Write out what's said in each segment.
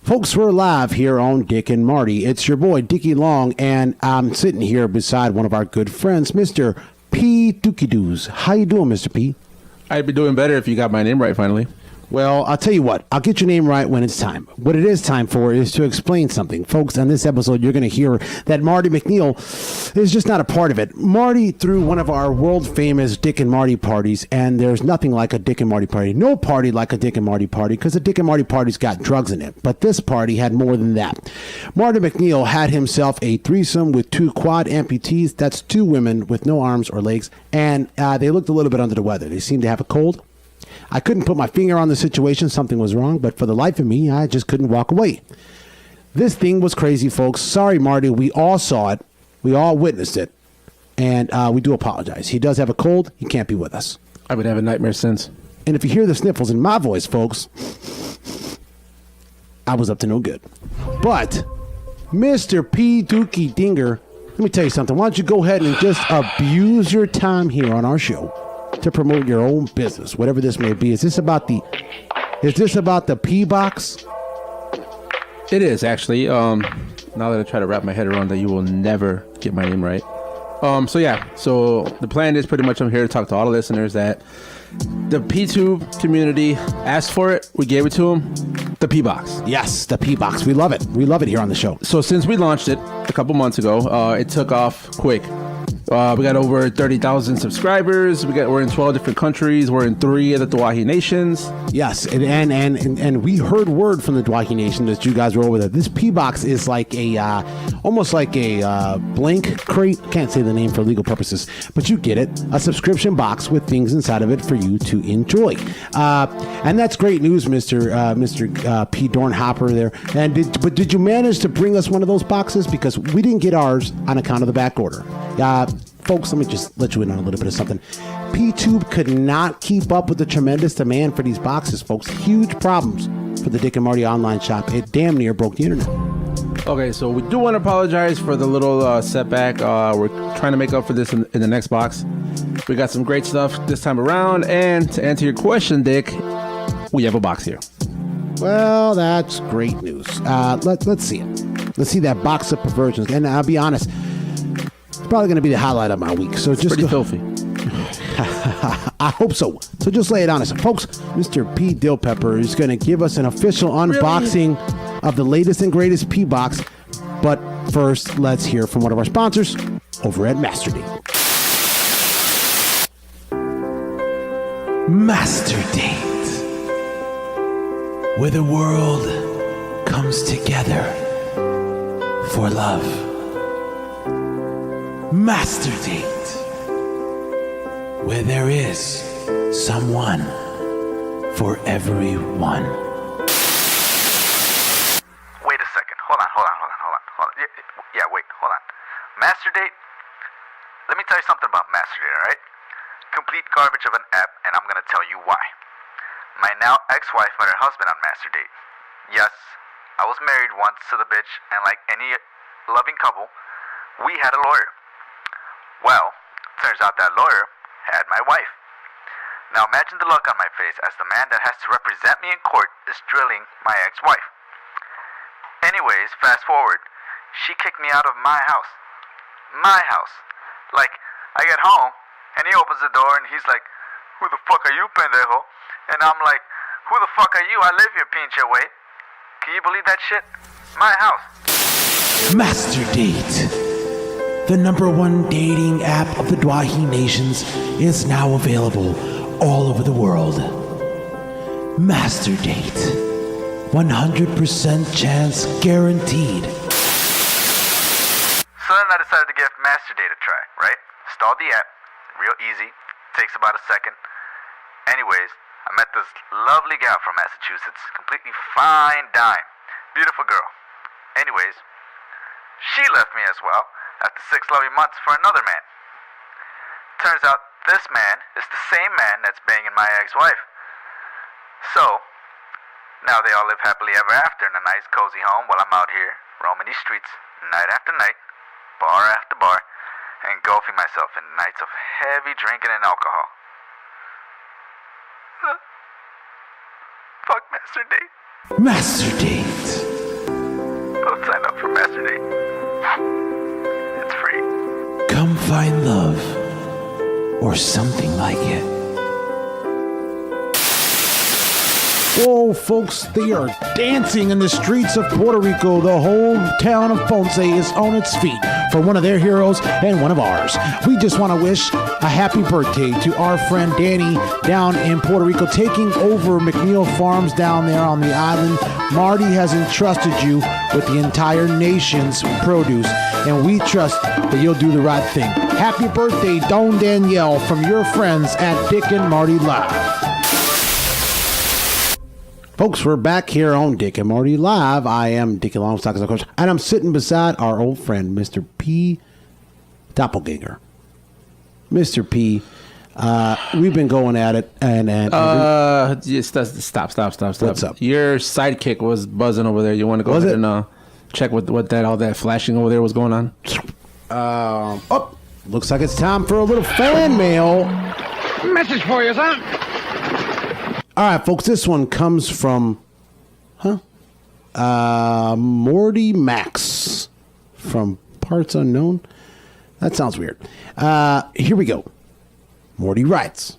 Folks, we're live here on Dick and Marty. It's your boy, Dickie Long, and I'm sitting here beside one of our good friends, Mr. P. Dookie Doos. How you doing, Mr. P? I'd be doing better if you got my name right finally. Well, I'll tell you what. I'll get your name right when it's time. What it is time for is to explain something. Folks, on this episode, you're going to hear that Marty MacNeal is just not a part of it. Marty threw one of our world-famous Dick and Marty parties, and there's nothing like a Dick and Marty party. No party like a Dick and Marty party, because a Dick and Marty party's got drugs in it. But this party had more than that. Marty MacNeal had himself a threesome with two quad amputees. That's two women with no arms or legs, and they looked a little bit under the weather. They seemed to have a cold. I couldn't put my finger on the situation. Something was wrong, but for the life of me, I just couldn't walk away. This thing was crazy, folks. Sorry, Marty. We all saw it. We all witnessed it. And we do apologize. He does have a cold. He can't be with us. I've been having nightmares since. And if you hear the sniffles in my voice, folks, I was up to no good. But, Mr. P. Dookie Dinger, let me tell you something. Why don't you go ahead and just abuse your time here on our show to promote your own business, whatever this may be. Is this about the P box? It is actually. Now that I try to wrap my head around that, you will never get my name right. So the plan is pretty much I'm here to talk to all the listeners that the P-Tube community asked for it. We gave it to them. The P-Box. Yes, the P-Box. We love it. We love it here on the show. So since we launched it a couple months ago, it took off quick. We got over 30,000 subscribers. We're in 12 different countries. We're in 3 of the Dwahi nations. Yes, and we heard word from the Dwahi nation that you guys were over there. This P-Box is like almost like a blank crate. Can't say the name for legal purposes, but you get it. A subscription box with things inside of it for you to enjoy. And that's great news, Mr. P. Dornhopper there. And did you manage to bring us one of those boxes? Because we didn't get ours on account of the back order. Folks, let me just let you in on a little bit of something. P-Tube could not keep up with the tremendous demand for these boxes, folks. Huge problems for the Dick and Marty online shop. It damn near broke the internet. Okay, so we do want to apologize for the little setback. We're trying to make up for this in the next box. We got some great stuff this time around. And to answer your question, Dick, we have a box here. Well, that's great news. Let's see it. Let's see that box of perversions. And I'll be honest, it's probably going to be the highlight of my week. So it's just pretty filthy. I hope so. So just lay it on us. Folks, Mr. P. Dillpepper is going to give us an official unboxing of the latest and greatest P-Box. But first, let's hear from one of our sponsors over at MasterDate. MasterDate, where the world comes together for love. MasterDate, where there is someone for everyone. Wait a second. Hold on. Yeah, wait, hold on. MasterDate? Let me tell you something about MasterDate, alright? Complete garbage of an app, and I'm gonna tell you why. My now ex-wife met her husband on MasterDate. Yes, I was married once to the bitch, and like any loving couple, we had a lawyer. Well, turns out that lawyer had my wife. Now imagine the look on my face as the man that has to represent me in court is drilling my ex-wife. Anyways, fast forward, she kicked me out of my house. My house. Like, I get home, and he opens the door, and he's like, "Who the fuck are you, pendejo?" And I'm like, "Who the fuck are you? I live here, pinche way." Can you believe that shit? My house. MasterDate, the #1 dating app of the Dwahi nations, is now available all over the world. MasterDate, 100% chance guaranteed. So then I decided to give MasterDate a try, right? Installed the app, real easy, takes about a second. Anyways, I met this lovely gal from Massachusetts, completely fine dime, beautiful girl. Anyways, she left me as well after 6 lovely months for another man. Turns out this man is the same man that's banging my ex-wife. So, now they all live happily ever after in a nice cozy home while I'm out here roaming these streets night after night, bar after bar, engulfing myself in nights of heavy drinking and alcohol. Fuck MasterDate. MasterDate, sign up for Master Date. It's free. Come find love, or something like it. Whoa, folks, they are dancing in the streets of Puerto Rico. The whole town of Ponce is on its feet for one of their heroes and one of ours. We just want to wish a happy birthday to our friend Danny down in Puerto Rico, taking over McNeil Farms down there on the island. Marty has entrusted you with the entire nation's produce, and we trust that you'll do the right thing. Happy birthday, Don Danielle, from your friends at Dick and Marty Live. Folks, we're back here on Dick and Marty Live. I am Dickie Longstock, of course, and I'm sitting beside our old friend, Mr. P. Doppelganger. Mr. P, we've been going at it, and stop. What's up? Your sidekick was buzzing over there. You want to go ahead and check what all that flashing over there was going on? Looks like it's time for a little fan mail. Message for you, son. All right, folks, this one comes from, Morty Max from Parts Unknown. That sounds weird. Here we go. Morty writes,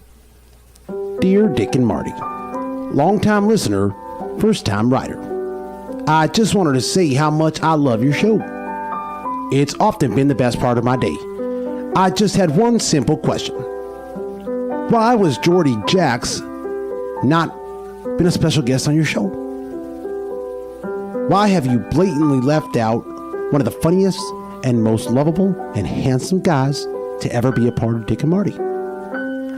Dear Dick and Marty, long-time listener, first-time writer. I just wanted to say how much I love your show. It's often been the best part of my day. I just had one simple question. Why was Jordi Jaxx not been a special guest on your show? Why have you blatantly left out one of the funniest and most lovable and handsome guys to ever be a part of Dick and Marty?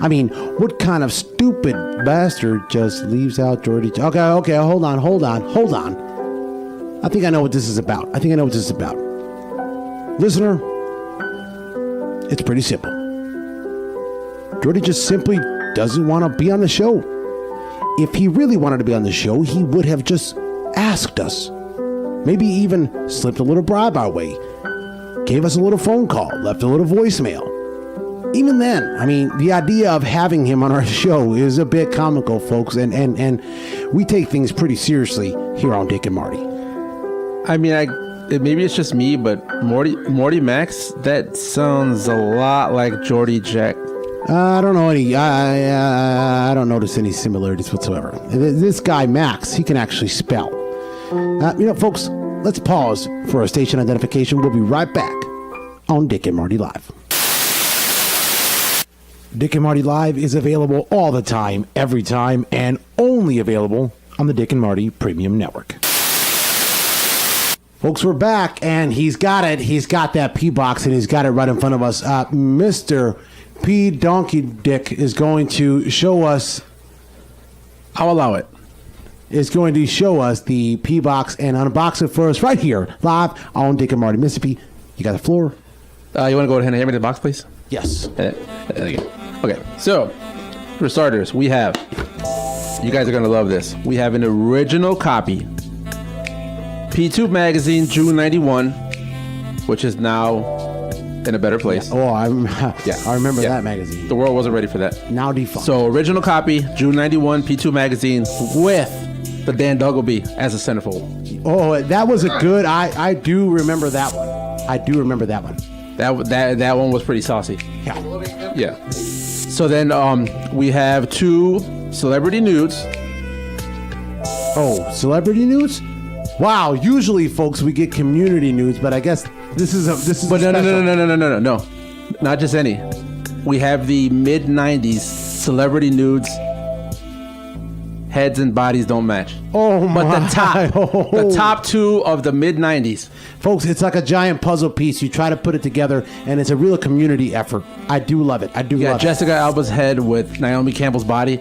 I mean, what kind of stupid bastard just leaves out Jordi? Okay, hold on. I think I know what this is about. Listener, it's pretty simple. Jordi just simply doesn't want to be on the show. If he really wanted to be on the show, he would have just asked us. Maybe even slipped a little bribe our way. Gave us a little phone call, left a little voicemail. Even then, I mean, the idea of having him on our show is a bit comical, folks, and we take things pretty seriously here on Dick and Marty. I mean, maybe it's just me, but Morty Max, that sounds a lot like Jordi Jaxx. I don't know any. I don't notice any similarities whatsoever. This guy Max, he can actually spell. Folks, let's pause for a station identification. We'll be right back on Dick and Marty Live. Dick and Marty Live is available all the time, every time, and only available on the Dick and Marty Premium Network. Folks, we're back, and he's got it. He's got that P box, and he's got it right in front of us. Mr. P. Donkey Dick is going to show us. I'll allow it. Is going to show us the P box and unbox it for us right here, live on Dick and Marty. Mr. P, you got the floor. You want to go ahead and hand me the box, please? Yes. There you go. Okay, so for starters, we have. You guys are gonna love this. We have an original copy. P2 magazine, June '91, which is now in a better place. Oh, I remember that magazine. The world wasn't ready for that. Now defunct. So original copy, June '91, P2 magazine with the Dan Duggleby as a centerfold. Oh, that was a good. I do remember that one. That one was pretty saucy. Yeah. So then we have 2 celebrity nudes. Oh, celebrity nudes? Wow. Usually, folks, we get community nudes, but I guess this is. But no. Not just any. We have the mid '90s celebrity nudes. Heads and bodies don't match. Oh my! But the top 2 of the mid '90s, folks, it's like a giant puzzle piece. You try to put it together, and it's a real community effort. I do love it. love it. Jessica Alba's head with Naomi Campbell's body.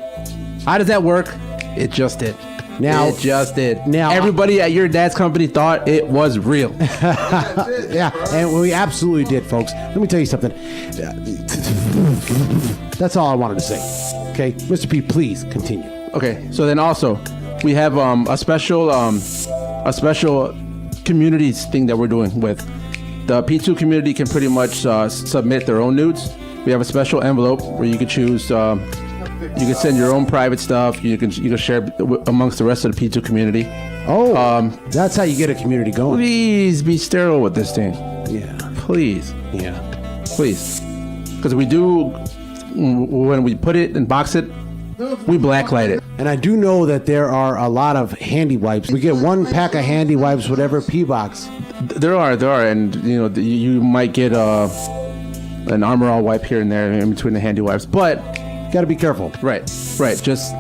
How does that work? It just did. It just did. Now everybody at your dad's company thought it was real. Yeah, and we absolutely did, folks. Let me tell you something. That's all I wanted to say. Okay, Mr. P, please continue. Okay, so then also we have a special communities thing that we're doing with the P2 community. Can pretty much submit their own nudes. We have a special envelope where you can choose You can send your own private stuff. You can share amongst the rest of the P2 community. Oh, that's how you get a community going. Please be sterile with this thing. Yeah. Please. Yeah. Please. Because we do, when we put it and box it, we blacklight it. And I do know that there are a lot of handy wipes. We get one pack of handy wipes, whatever P-Box. There are, and you might get an Armor All wipe here and there in between the handy wipes, but Got to be careful. Right. Just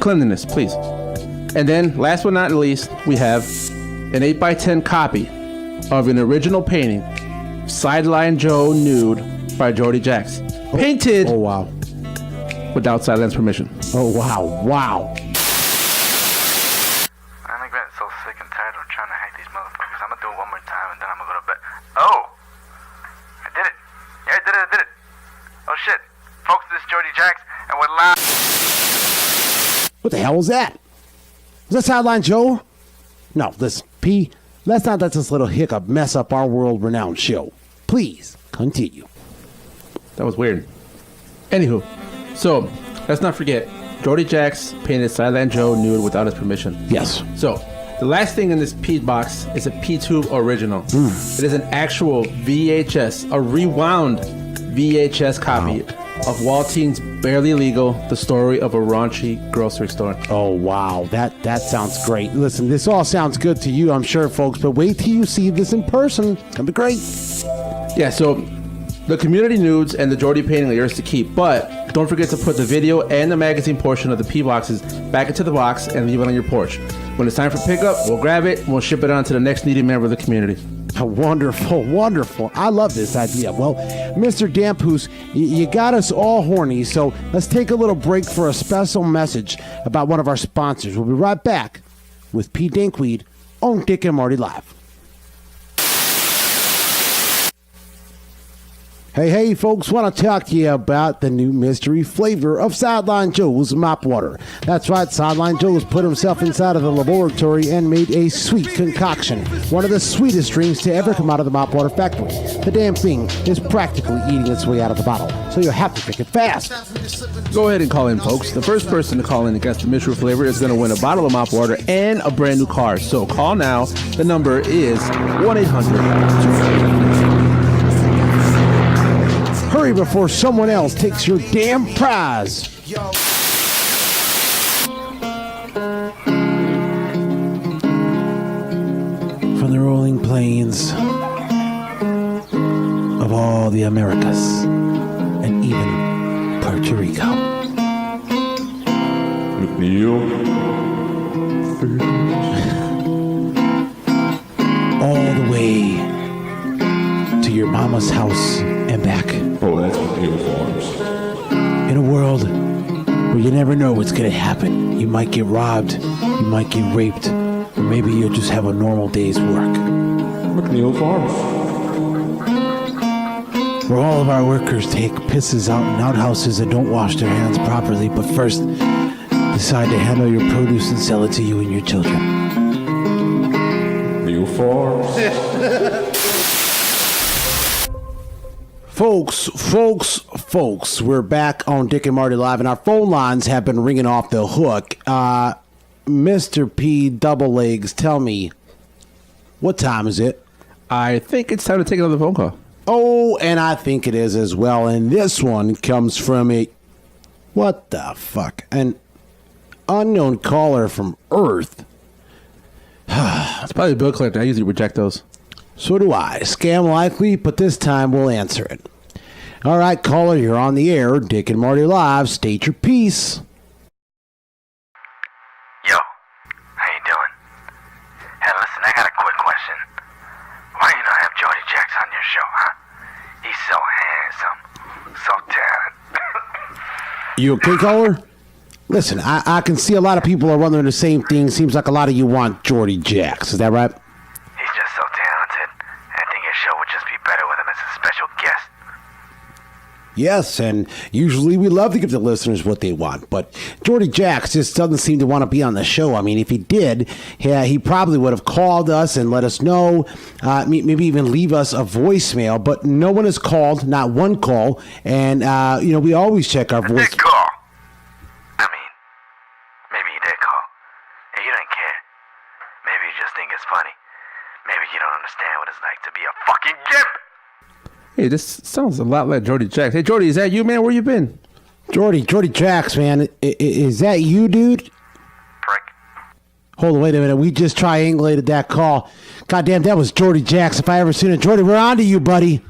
cleanliness, please. And then, last but not least, we have an 8x10 copy of an original painting, Sideline Joe Nude by Jordi Jaxx. Painted Oh, wow. without Sidelin's permission. Oh, wow. Wow. I'm getting so sick and tired of trying to hack these motherfuckers. I'm gonna do it one more time and then I'm gonna go to bed. Oh! I did it. Yeah, I did it. Oh shit. Folks, this is Jordi Jaxx and we're live. What the hell was that? Was that Sideline Joe? No, listen, P, let's not let this little hiccup mess up our world-renowned show. Please, continue. That was weird. Anywho, so let's not forget, Jordi Jaxx painted Sideline Joe nude without his permission. Yes. So the last thing in this P box is a P2 original. It is an actual VHS, a rewound VHS copy of Walteen's Barely Legal, the story of a raunchy grocery store. Oh, wow. That sounds great. Listen, this all sounds good to you, I'm sure, folks, but wait till you see this in person. It's going to be great. Yeah, so the community nudes and the Jordi painting are yours to keep, but don't forget to put the video and the magazine portion of the P boxes back into the box and leave it on your porch. When it's time for pickup, we'll grab it and we'll ship it on to the next needy member of the community. Wonderful, wonderful. I love this idea. Well, Mr. Dampoose, you got us all horny, so let's take a little break for a special message about one of our sponsors. We'll be right back with P. Dinkweed on Dick and Marty Live. Hey, folks, want to talk to you about the new mystery flavor of Sideline Joe's Mop Water. That's right, Sideline Joe's put himself inside of the laboratory and made a sweet concoction, one of the sweetest drinks to ever come out of the mop water factory. The damn thing is practically eating its way out of the bottle, so you have to drink it fast. Go ahead and call in, folks. The first person to call in against the mystery flavor is going to win a bottle of mop water and a brand new car. So call now. The number is 1-800. Hurry before someone else takes your damn prize. From the rolling plains of all the Americas and even Puerto Rico. McNeil. All the way to your mama's house and back. Oh, that's McNeil Farms. In a world where you never know what's going to happen. You might get robbed, you might get raped, or maybe you'll just have a normal day's work. McNeil Farms. Where all of our workers take pisses out in outhouses and don't wash their hands properly, but first decide to handle your produce and sell it to you and your children. McNeil Farms. Folks, we're back on Dick and Marty Live, and our phone lines have been ringing off the hook. Mr. P. Double Legs, tell me, what time is it? I think it's time to take another phone call. Oh, and I think it is as well, and this one comes from what the fuck? An unknown caller from Earth. It's probably a bill collector. I usually reject those. So do I. Scam likely, but this time we'll answer it. All right, caller, you're on the air. Dick and Marty Live. State your piece. Yo, how you doing? Hey, listen, I got a quick question. Why you not have Jordi Jaxx on your show, huh? He's so handsome, so talented. You okay, caller? Listen, I can see a lot of people are wondering the same thing. Seems like a lot of you want Jordi Jaxx. Is that right? He's just so talented. I think your show would just be better with him as a special guest. Yes, and usually we love to give the listeners what they want, but Jordi Jaxx just doesn't seem to want to be on the show. I mean, if he did, he probably would have called us and let us know, maybe even leave us a voicemail, but no one has called, not one call, and, we always check our voice. Did call. I mean, maybe you did call. And you didn't care. Maybe you just think it's funny. Maybe you don't understand what it's like to be a fucking gimp. Hey, this sounds a lot like Jordi Jaxx. Hey, Jordi, is that you, man? Where you been? Jordi Jaxx, man, is that you, dude? Prick. Hold on, wait a minute. We just triangulated that call. Goddamn, that was Jordi Jaxx. If I ever seen it. Jordi, we're on to you, buddy.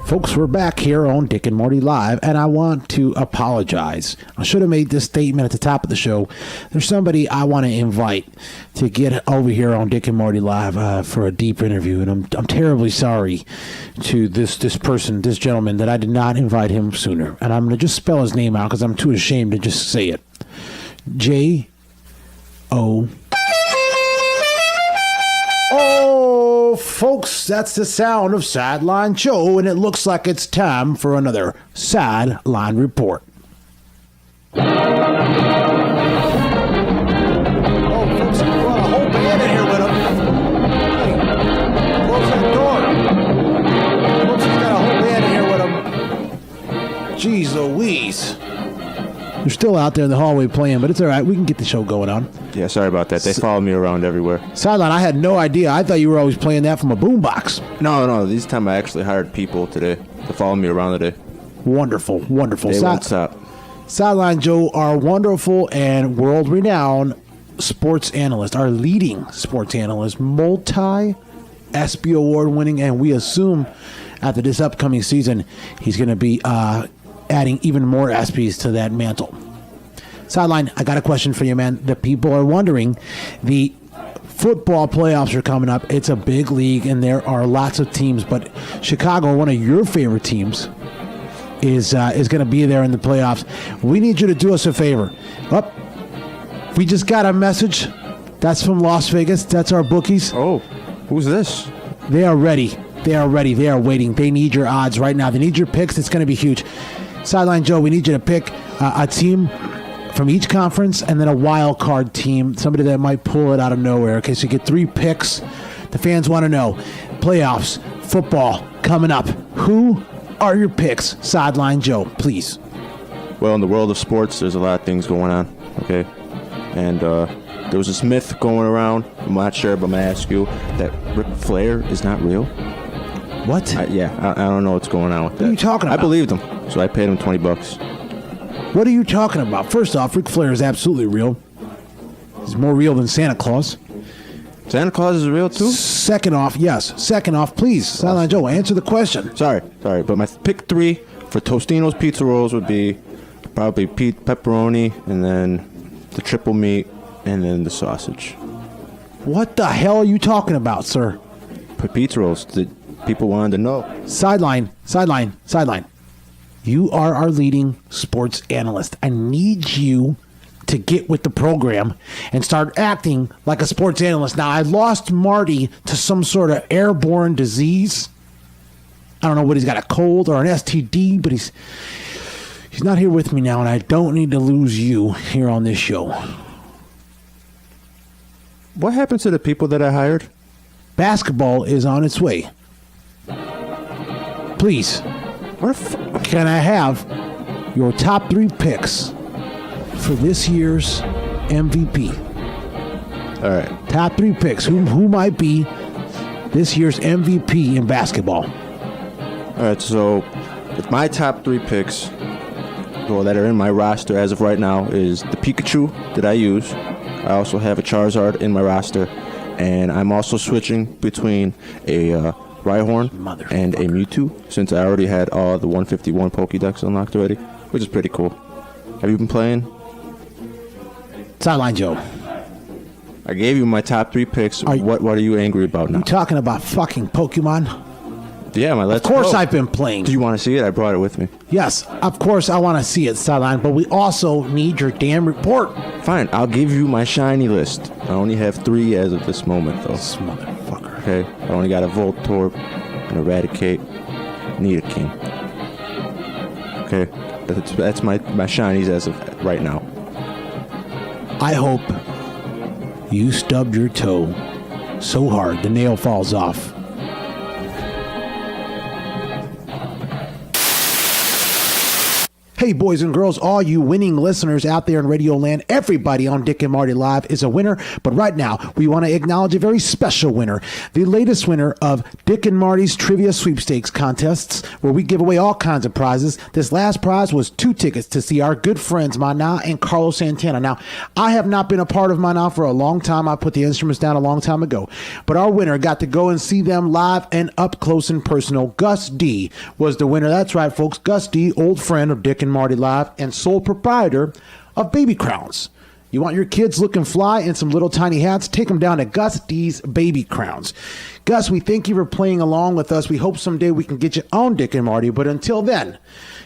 Folks, we're back here on Dick and Marty Live, and I want to apologize. I should have made this statement at the top of the show. There's somebody I want to invite to get over here on Dick and Marty Live for a deep interview, and I'm terribly sorry to this person, this gentleman, that I did not invite him sooner. And I'm going to just spell his name out because I'm too ashamed to just say it. J-O... Oh, folks, that's the sound of Sideline Joe, and it looks like it's time for another Sideline Report. Oh, folks, he brought a whole band in here with him. Hey, close that door. Folks, he's got a whole band in here with him. Jeez Louise. They're still out there in the hallway playing, but it's all right. We can get the show going on. Yeah, sorry about that. They follow me around everywhere. Sideline, I had no idea. I thought you were always playing that from a boombox. No. This time I actually hired people today to follow me around today. Wonderful. They won't stop. Sideline Joe, our wonderful and world-renowned sports analyst, our leading sports analyst, multi-ESPY award-winning, and we assume after this upcoming season, he's going to be adding even more ESPYs to that mantle. Sideline, I got a question for you, man. The people are wondering, the football playoffs are coming up. It's a big league, and there are lots of teams, but Chicago, one of your favorite teams, is going to be there in the playoffs. We need you to do us a favor. We just got a message. That's from Las Vegas. That's our bookies. Oh, who's this? They are ready. They are ready. They are waiting. They need your odds right now. They need your picks. It's going to be huge. Sideline Joe, we need you to pick a team from each conference and then a wild card team, somebody that might pull it out of nowhere. Okay, so you get 3 picks. The fans want to know. Playoffs, football, coming up. Who are your picks? Sideline Joe, please. Well, in the world of sports, there's a lot of things going on, okay? And there was this myth going around, I'm not sure, but I'm going to ask you, that Ric Flair is not real. What? I don't know what's going on with that. What are you talking about? I believed him, so I paid him $20. What are you talking about? First off, Ric Flair is absolutely real. He's more real than Santa Claus. Santa Claus is real, too? Second off, yes. Second off, please, Sideline Joe, answer the question. Sorry, but my pick 3 for Tostino's Pizza Rolls would be probably pepperoni, and then the triple meat, and then the sausage. What the hell are you talking about, sir? Pizza Rolls, that people wanted to know. Sideline. You are our leading sports analyst. I need you to get with the program and start acting like a sports analyst. Now, I lost Marty to some sort of airborne disease. I don't know what he's got, a cold or an STD, but he's not here with me now, and I don't need to lose you here on this show. What happened to the people that I hired? Basketball is on its way. Please, can I have your top 3 picks for this year's MVP? All right. Top 3 picks. Who might be this year's MVP in basketball? All right, so with my top 3 picks, well, that are in my roster as of right now, is the Pikachu that I use. I also have a Charizard in my roster, and I'm also switching between a Rhyhorn and a Mewtwo, since I already had all the 151 Pokédex unlocked already, which is pretty cool. Have you been playing? Sideline Joe. I gave you my top 3 picks. What are you angry about now? You talking about fucking Pokemon? Yeah, my Let's Go. Of course I've I've been playing. Do you want to see it? I brought it with me. Yes, of course I want to see it, Sideline, but we also need your damn report. Fine, I'll give you my shiny list. I only have 3 as of this moment, though. This motherfucker. Okay, I only got a Voltorb, an Eradicate, need a king. Okay, that's my shinies as of right now. I hope you stubbed your toe so hard the nail falls off. Hey, boys and girls, all you winning listeners out there in Radio Land, everybody on Dick and Marty Live is a winner. But right now, we want to acknowledge a very special winner, the latest winner of Dick and Marty's Trivia Sweepstakes contests, where we give away all kinds of prizes. This last prize was 2 tickets to see our good friends Mana and Carlos Santana. Now, I have not been a part of Mana for a long time. I put the instruments down a long time ago. But our winner got to go and see them live and up close and personal. Gus D was the winner. That's right, folks. Gus D, old friend of Dick and Marty Live and sole proprietor of Baby Crowns. You want your kids looking fly in some little tiny hats? Take them down to Gus D's Baby Crowns. Gus, we thank you for playing along with us. We hope someday we can get you on Dick and Marty, but until then,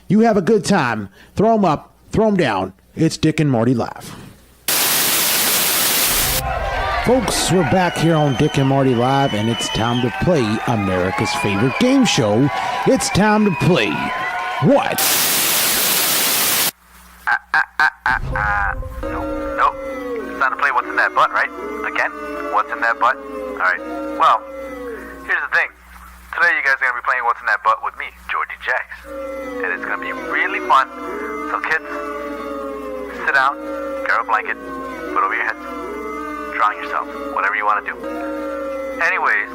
you have a good time. Throw them up, throw them down. It's Dick and Marty Live. Folks, we're back here on Dick and Marty Live, and it's time to play America's favorite game show. It's time to play What? Nope. It's time to play What's in That Butt, right? Again? What's in that butt? Alright. Well, here's the thing. Today you guys are going to be playing What's in That Butt with me, Jordi Jaxx. And it's going to be really fun. So kids, sit down, grab a blanket, put over your heads, drown yourself, whatever you want to do. Anyways,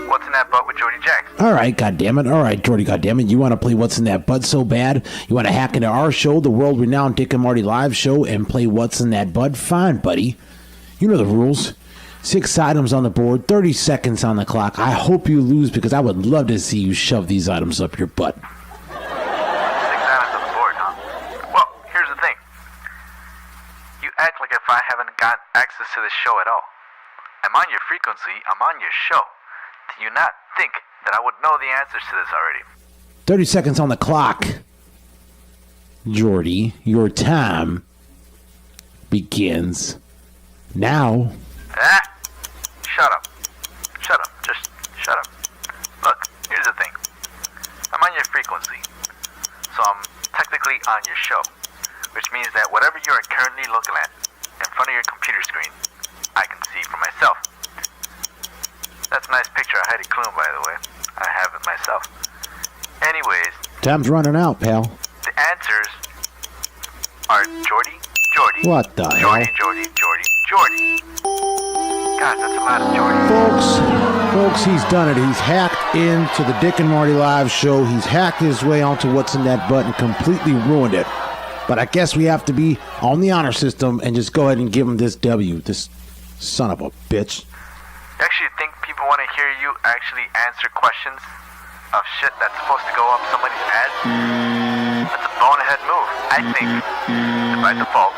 What's in That Butt with Jordi Jaxx. All right, goddammit. All right, Jordi, goddammit. You want to play What's in That Butt so bad? You want to hack into our show, the world-renowned Dick and Marty Live show, and play What's in That Butt? Fine, buddy. You know the rules. 6 items on the board, 30 seconds on the clock. I hope you lose because I would love to see you shove these items up your butt. 6 items on the board, huh? Well, here's the thing. You act like if I haven't got access to this show at all. I'm on your frequency. I'm on your show. Do you not think that I would know the answers to this already? 30 seconds on the clock. Jordi, your time begins now. Shut up. Shut up. Just shut up. Look, here's the thing. I'm on your frequency. So I'm technically on your show. Which means that whatever you are currently looking at in front of your computer screen, I can see for myself. That's a nice picture of Heidi Klum, by the way. I have it myself. Anyways. Time's running out, pal. The answers are Jordi. What the hell? Jordi. God, that's a lot of Jordi. Folks, he's done it. He's hacked into the Dick and Marty Live show. He's hacked his way onto What's in That Butt and completely ruined it. But I guess we have to be on the honor system and just go ahead and give him this W. This son of a bitch. You actually think people want to hear you actually answer questions of shit that's supposed to go up somebody's ass? That's a bonehead move. I think that by default,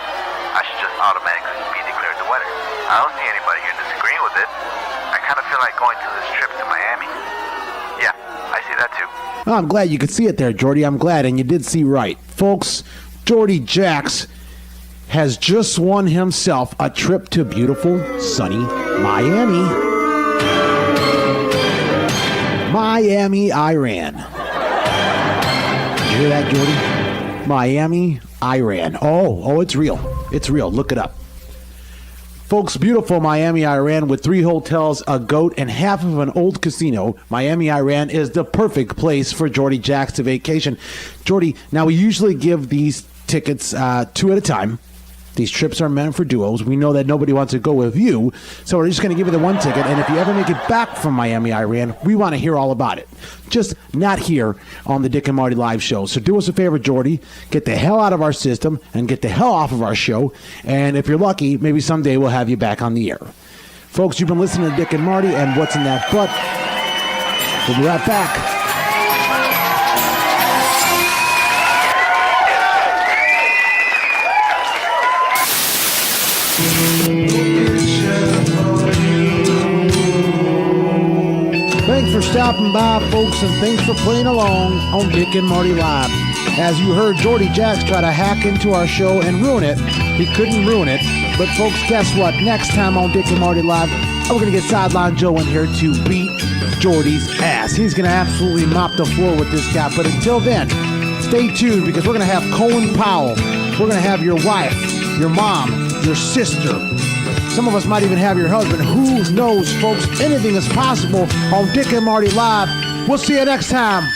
I should just automatically be declared the winner. I don't see anybody here disagreeing with it. I kind of feel like going to this trip to Miami. Yeah, I see that too. Oh, I'm glad you could see it there, Jordi. I'm glad, and you did see right. Folks, Jordi Jaxx has just won himself a trip to beautiful, sunny Miami. Miami, Iran. Did you hear that, Jordi? Miami, Iran. Oh, it's real. It's real. Look it up. Folks, beautiful Miami, Iran, with 3 hotels, a goat, and half of an old casino. Miami, Iran is the perfect place for Jordi Jaxx to vacation. Jordi, now we usually give these tickets 2 at a time. These trips are meant for duos. We know that nobody wants to go with you, so we're just going to give you the 1 ticket. And if you ever make it back from Miami, Iran, we want to hear all about it. Just not here on the Dick and Marty Live show. So do us a favor, Jordi. Get the hell out of our system and get the hell off of our show. And if you're lucky, maybe someday we'll have you back on the air. Folks, you've been listening to Dick and Marty and What's in That Butt. We'll be right back. Thanks for stopping by, folks, and thanks for playing along on Dick and Marty Live. As you heard Jordi Jaxx try to hack into our show and ruin it, he couldn't ruin it. But folks, guess what? Next time on Dick and Marty Live, we're going to get Sideline Joe in here to beat Jordi's ass. He's going to absolutely mop the floor with this cat. But until then, stay tuned because we're going to have Colin Powell. We're going to have your wife, your mom, your sister. Some of us might even have your husband. Who knows, folks? Anything is possible on Dick and Marty Live. We'll see you next time.